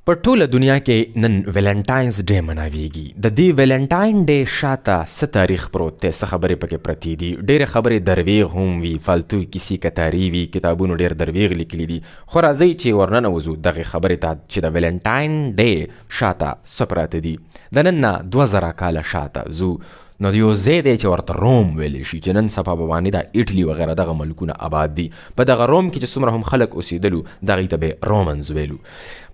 په ټوله دنیا کې نن ویلنټاینز ډے مناویږي. د دې ویلنټاین ډے شاته څه تاریخ پروت دی، څه خبرې پکې پرتې دي. ډېرې خبرې درویغ هم وي، فالتو کیسې کتاري وي، کتابونو ډېر درویغ لیکلي دي. خو راځئ چې ورننوځو دغې خبرې ته چې د ویلنټاین ډے شاته څه پراته دي. د نن نه 2000 کاله شاته ځو، نو یو ځای دی چې ورته روم ویلی شي، چې نن سبا به باندې د ایټلي وغیره دغه ملکونه آباد دي. په دغه روم کې چې څومره هم خلک اوسېدلو دغې ته به رومنز ویلو.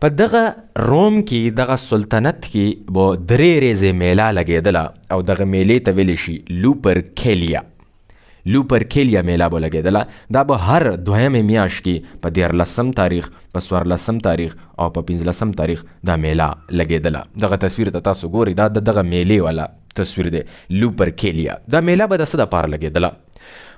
په دغه روم کې دغه سلطنت کې به 3 ورځې میله لګېدله او دغه میلې ته ویلی شي لوپرکیلیا. لوپرکیلیا میله به لګېدله. دا به هر 2مې میاشت کې په 14 تاریخ، په 14 تاریخ او په 15 تاریخ دا میله لګېدله. دغه تصویر ته تاسو ګورئ، دا دغه میلې والا تصویر دی، لوپرکیلیا. دا میله به د څه دپاره لګېدله؟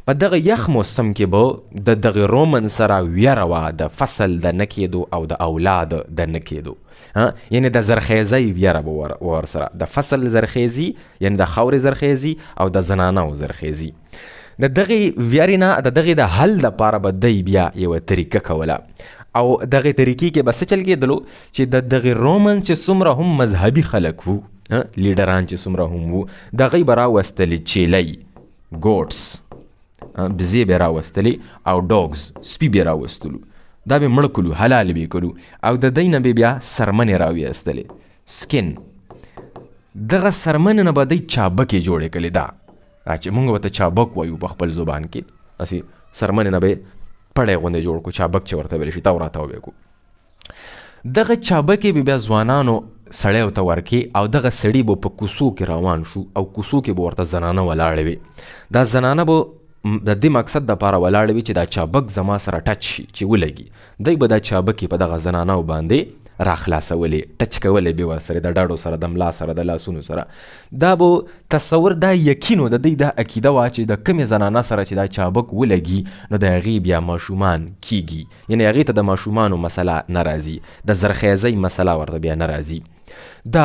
په دغه یخ موسم کې به د دغه رومن سره ویره وه د فصل د نه کېدو او د اولاد د نه کېدو. یعنې د زرخیزۍ ویره به ورسره، د فصل زرخیزي یعنې د خاورې زرخیزي او د زنانو زرخیزي. د دغې ویرې نه د دغې د حل دپاره به دی بیا یوه طریقه کوله، او دغې طریقې کې به څه چل کېدلو چې د دغې رومن چې څومره هم مذهبي خلک وو، لیډران چې څومره هم وو، د هغوی به راوستلې چیلۍ، ګوټس، بزې به راوستلې او ډاګز، سپي به راوستلو. دا به مړه کلو، حلال به کلو، او د دی نه به بیا سرمنې راویستلې، سکن. دغه سرمنې نه به دی چابکې جوړې کړې. دا چې مونږ ورته چابک وایو په خپل زبان کې، هسې سرمنې نه به پړی غوندې جوړ کړو، چابک چې ورته ویلی شي، تا راته وبې کړو. دغه چابکې به بیا ځوانانو سړی ورته ورکې، او دغه سړي به په کوڅو کې روان شو، او کوڅو کې به ورته زنانه ولاړې وي. دا زنانه به د دې مقصد دپاره ولاړې وي چې دا چابک زما سره ټچ شي، چې ولګي. دی به دا چابکې په دغه زنانو باندې راخلاصولې، ټچ کولې به ورسره د ډاډو سره، د ملا سره، د لاسونو سره. دا به تصور، دا یقین و د دوی دا عقیده وه چې د کمې زنانه سره چې دا چابک ولګي نو د هغې بیا ماشومان کیږي، یعنې هغې ته د ماشومانو مسله نه راځي، د زرخیزۍ مسله ورته بیا نه راځي. دا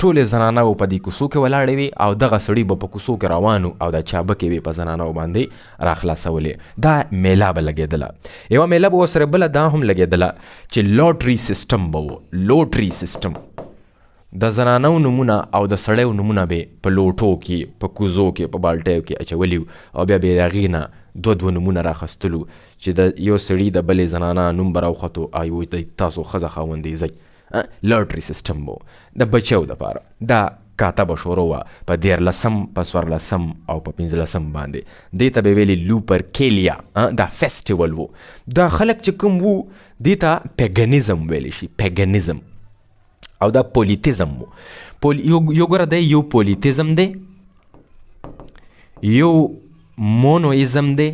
ټولې زنانه به په دې کوڅو کې ولاړې وي، او دغه سړي به په کوڅو کې روان و، او د چابکې به په زنانو باندې راخلاصولې. دا میله به لګېدله. یوه میله به ورسره بله دا هم لګېدله چې لوټري سیسټم به و. لوټري سیسټم، د زنانو نومونه او د سړیو نومونه به په لوټو کې، په کوزو کې، په بالټیو کې اچولي، او بیا به د هغې نه 2 نومونه راخستلو چې د یو سړي د بلې زنانه نوم به راوختو، او تاسو ښځه خاوندې ځئ. لوټري سیسټم به د بچیو دپاره. دا کاته به شروع وه په 14، په 14 او په 15 باندې. دې ته به ویلي لوپرکیلیا. دا فیسټیول و. دا خلک چې کوم وو دې ته پیګنیزم ویلی شي، پیګنیزم. او دا پولیتیزم و. یو ګوره دی، یو پولیتیزم دی، یو مونویزم دی،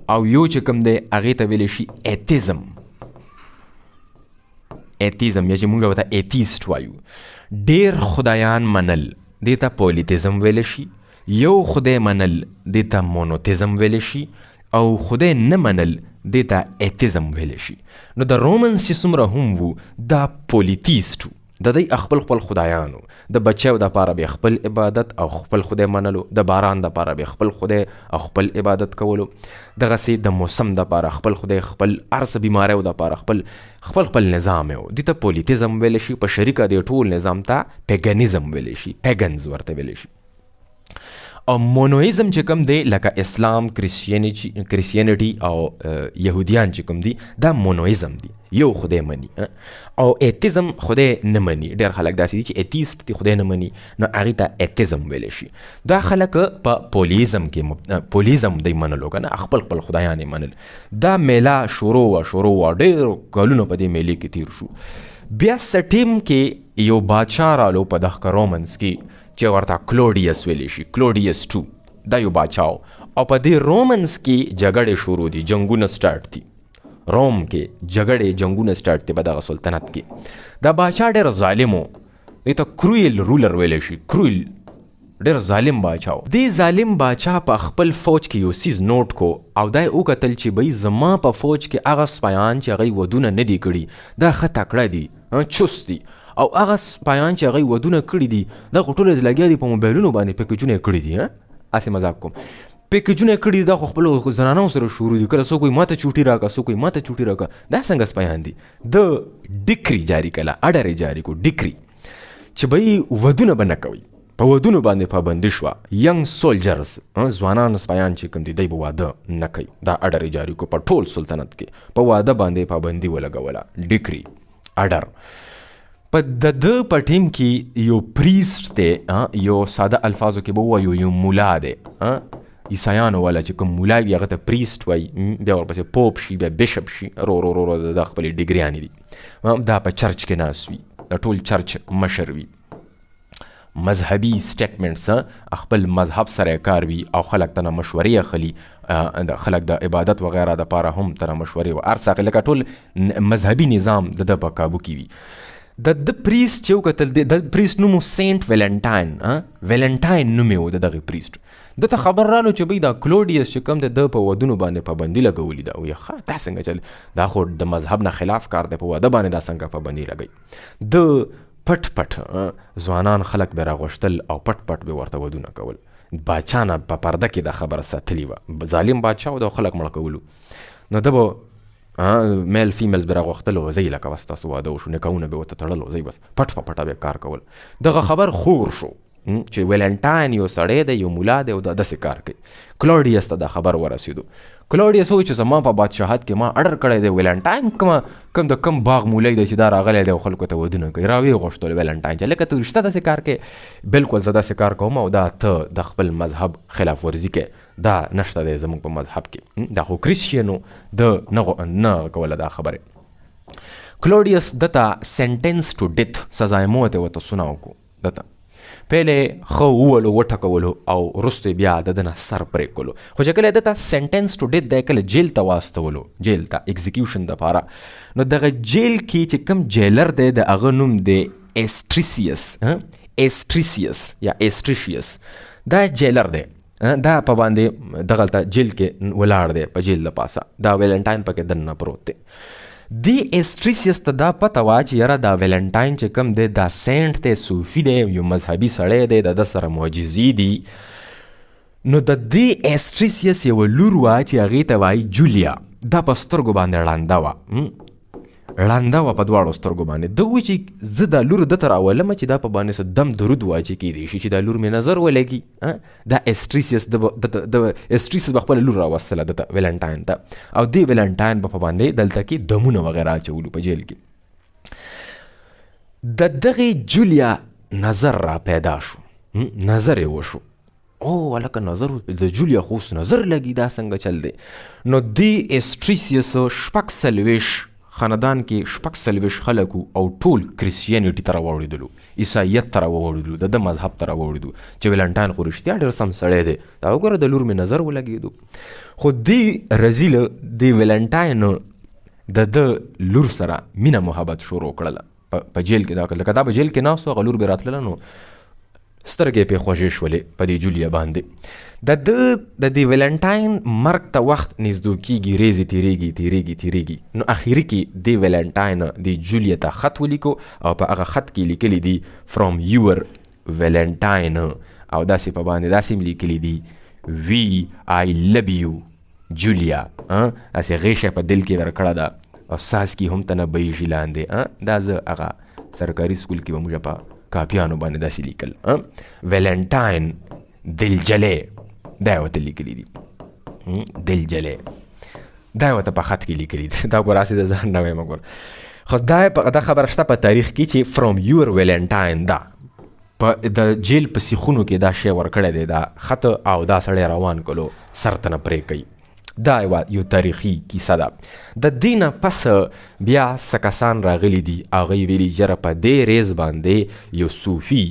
او یو چې کوم دی هغې ته ویلی شي ایتیزم. ایتیزم یا چې مونږ ورته ایتیسټ وایو. ډېر خدایان منل دې ته پولیتیزم ویلی شي، یو خدای منل دې ته مونوتیزم ویلی شي، او خدای نه منل دې ته ایتیزم ویلی شي. نو د رومنز چې څومره هم وو دا پولیتیسټ وو، د دوی خپل خپل خدایانو. د بچیو دپاره به خپل عبادت او خپل خدای منلو، د باران دپاره به خپل خدای او خپل عبادت کولو، دغسې د موسم دپاره خپل خدای، خپل هر څه بیماریو دپاره خپل نظام یې و. دې ته پولیتیزم ویلی شي. په شریکه دې ټول نظام ته پیګنیزم ویلی شي، پیګنز ورته ویلی شي. او مونویزم چې کوم دی لکه اسلام، کریسچینټي او یهودیان چې کوم دي، دا مونویزم دی، یو خدای مني. او ایتیزم خدای نه مني. ډېر خلک داسې دي چې ایتیسټ دي، خدای نه مني، نو هغې ته ایتیزم ویلی شي. دا خلک په پولیزم کې، پولیزم دی منلو که نه، خپل خپل خدایان یې منل. دا میله شروع وه، ډېر کلونه په دې میلې کې تیر شو. بیا سټیم کې یو بادشاه رالو په دغه رومنز کې چې ورته کلوډیس ویلی شي، کلوډیس 2. دا یو بادشاه او په دې رومنز کې جګړې شروع دي، جنګونه سټارټ دي. روم کې جنګونه سټارټ دي په دغه سلطنت کې. دا بادشاه ډېر ظالم و، دې ته کرویل رولر ویلی شي، کرویل، ډېر ظالم بادشاه و. دې ظالم بادشاه په خپل فوج کې یو څیز نوټ کو، او دا یې وکتل چې بی زما په فوج کې هغه سپایان چې هغوی ودونه نه دي کړي، دا ښه تکړه دي، چست دي، او هغه سپایان چې هغوی ودونه کړي دي دا خو ټوله لګیا دي په موبایلونو باندې پیکجونه یې کړي دي. هسې مذاق کوم. پیکیجونه کړي دا خو خپلو زنانو سره شروع دي، کله څوک وایي ما ته چوټي راکړه، څوک وایي ما ته چوټي راکړه. دا څنګه سپیان دي؟ د ډیکري جاري کړه، اډر یې جاري کړو ډیکري، چې به ودونه به نه کوئ، په ودونو باندې پابندي شوه. ینګ سولجرز ځوانان سپیان چې کوم دي دی به واده نه کوي. دا اډر یې جاري کړو په ټول سلطنت کې، په واده باندې پابندي ولګوله، ډیکري اډر. په د په ټیم کې یو پریسټ دی، یو ساده الفاظو کې به ووایو یو مولا دی. عیسایانو والا چې کوم مولا وي هغه ته پریسټ وایي، بیا ورپسې پوپ شي، بیا بیشپ شي، رو رو رو د خپلې ډیګریانې دي. دا په چرچ کې ناست وي، د ټول چرچ مشر وي. مذهبي سټیټمنټس خپل مذهب سره کار وي او خلک ته نه مشورې اخلي، د خلک د عبادت وغیره دپاره هم ته نه مشورې و هر څه، لکه ټول مذهبي نظام د ده په کابو کې وي. د پریسټ چې وکتل، د پریسټ نوم سینټ ویلنټاین، ویلنټاین نوم یې و د دغې پریسټ. ده ته خبر رالو چې بی دا کلوډیس چې کوم دی د په ودونو باندې پابندي لګولي ده. وایي ښه دا څنګه چل، دا خو د مذهب نه خلاف کار دی، په واده باندې دا څنګه پابندي لګوي. د پټ پټ ځوانان خلک به راغوښتل او پټ پټ به ورته ودونه کول. باچا نه په پرده کې دا خبره ساتلې وه، ظالم باچا و د خلک مړه کولو. نو ده به میل فیمیلز به راغوښتل او زی لکه بس تاسو واده وشو، نکاحونه به ورته تړل او زی بس پټ په پټه به کار کول. دغه خبر خور شو چې ویلنټاین یو سړی دی، یو مولا دی او دا داسې کار کوي. کلوډیس ته دا خبر ورسېدو. کلوډیس وایي چې زما په بادشاهت کې ما اډر کړی دی ویلنټاین کوم د کم باغ مولی دی چې دا راغلی دی او خلکو ته ودونه کوي. راویې غوښتل ویلنټاین چې لکه ته رښته داسې کار کوې، بالکل زه داسې کار کوم او دا ته د خپل مذهب خلاف ورزي کوې، دا نشته دی زموږ په مذهب کې، دا خو کریسچینو د نه کوله دا خبرې. کلوډیس دته سینټنس ټو ډیث، سزای موت یې ورته سناو کو. دته پهلې ښه وولو وټکولو او وروسته بیا د ده نه سر پرې کولو. خو چې کله دته سینټنس ټو ډیث دی کله جیل ته واستولو، جیل ته ایگزیکیوشن دپاره، نو دغه جیل کې چې کوم جیلر دی د هغه نوم دی ایسټریسیس، ایسټریسیس یا ایسټریشیس. دا جیلر دی، دا په باندې دغلته جیل کې ولاړ دی په جیل د پاسه، دا ویلنټاین پکې دننه پروت دی. دی ایسټریسیس ته دا پته وه چې یاره دا ویلنټاین چې کوم دی دا سینټ دی، صوفي دی، یو مذهبي سړی دی، د ده سره معجزې دي. نو د دې ایسټریسیس یوه لور وه چې هغې ته وایي جولیا. دا په سترګو باندې ړانده وه، ړانده وه په دواړو سترګو باندې. ده وایي چې زه دا لور ده ته راولمه چې دا په باندې څه دم درود واچي کیدی شي چې دا لور مې نظر ولګي. دا ایسټریسیس د ایسټریسیس به خپله لور راوستله ده ته ویلنټاین ته، او دې ویلنټاین به په باندې دلته کې دمونه وغیره اچولو په جیل کې. د دغې جولیا نظر را پیدا شو، نظر یې وشو. او هلکه نظر د جولیا خو اوس نظر لګي، دا څنګه چل دی؟ نو دې ایسټریسیس شپږ څلوېښت خاندان کې شپږ څلوېښت خلک او ټول کریسچینټي ته راوړېدلو، عیسایت ته راوړېدلو، د ده مذهب ته راوړېدو چې ویلنټاین خو رښتیا ډېر سم سړی دی، دا وګوره د لور مې نظر ولګېدو. خو دې رزیله دې ویلنټاین د ده لور سره مینه محبت شروع کړله په جیل کې. لکه دا په جیل کې ناست و، هغه لور به راتلله نو سترګې پې خوږې شولې په دې جولیا باندې. د دې ویلنټاین مرګ ته وخت نږدو کېږي، ریزې تیریږي. نو اخري کې دې ویلنټاین دې جولیا ته خط ولیکو او په هغه خط کې لیکلی دي فرام یور ویلنټاین، او داسې په باندې داسې هم لیکلی دي وی آی لو یو جولیا. داسې غیشه په دل کې ورکړه ده او ساس کې هم ته نه بیږي لاندې. دا زه هغه سرکاري سکول کې به موږ په کاپیانو باندې داسې لیکل، ویلنټاین دلجلې، دا یې ورته لیکلي دي، دلجلې، دا یې ورته په خط کې لیکلي دي. دا ګوره هسې د ځان نه وایم ګوره. خو دا خبره شته په تاریخ کې چې فرام یور ویلنټاین، دا په د جیل په سیخونو کې دا شی ورکړی دی، دا خط، او دا سړی روان کلو سر ته نه پرې کوي. دا یو تاریخي کیسه ده. د دې نه پس بیا څه کسان راغلي دي، هغوی ویلي یاره په دې ریز باندې یو صوفي،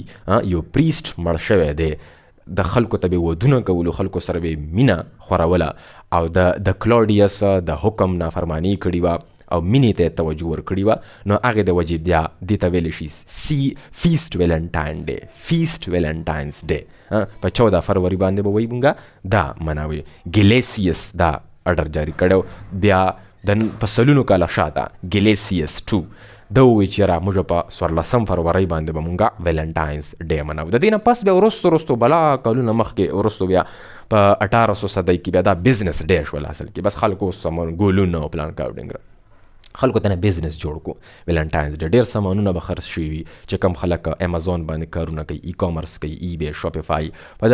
یو پریسټ مړ شوی دی، د خلکو ته به ودونه کولو، خلکو سره به مینه خوروله، او د کلوډیس د حکم نافرمانی کړې وه او مینې ته توجه ورکړې وه. نو هغې د وجې بیا دې ته ویلی شي فیسټ ویلنټاین ډے، فیسټ ویلنټاینس ډے. په 14 فروری باندې به وایي مونږه دا مناوي. ګلیسیس دا اډر جاری کړی، بیا د په سلونو کاله شاته ګلیسیس 2 ده ووی چې یاره موږ په 14 فروری باندې به مونږه ویلنټاینز ډے منو. د دې نه پس بیا وروستو بلا کلونه مخکې وروستو بیا په 1800 صدۍ کې بیا دا بزنس ډے شول اصل کې. بس خلکو ګولونه او پلان کاوډینګ خلکو ته نه بزنس جوړ کو ویلنټاینز ډے. ډېر سامانونه به خرڅ شوي وي چې کم خلک امازون باندې کارونه کوي، ای کامرس کوي، ای بی، شاپیفای، په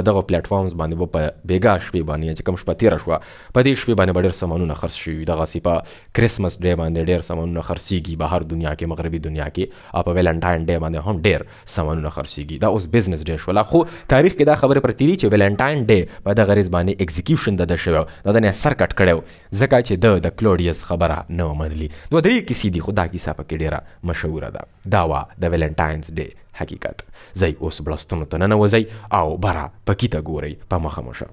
دغه پلیټ فارمز باندې به په بیګا شپې باندې چې کم شپه تېره شوه په دې شپې باندې به ډېر سامانونه خرڅ شوي وي. دغسې په کرسمس ډے باندې ډېر سامانونه خرڅېږي بهر دنیا کې، مغربي دنیا کې، او په ویلنټاین ډے باندې هم ډېر سامانونه خرڅېږي. دا اوس بزنس ډے شوله. خو تاریخ کې دا خبرې پرتې دي چې ویلنټاین ډے په دغه ریځ باندې ایګزیکیوشن د ده شوی، د ده نه سر کټ کړی ځکه چې د کلوډیس خبره نه منلي. 2-3 کیسې دي خو دا کیسه پکې ډېره مشهوره ده. دا وه د ویلنټاینز ډے حقیقت. ځئ اوس بړستنو ته ننوځئ او بره پکې ته ګورئ، په مخه مو شه.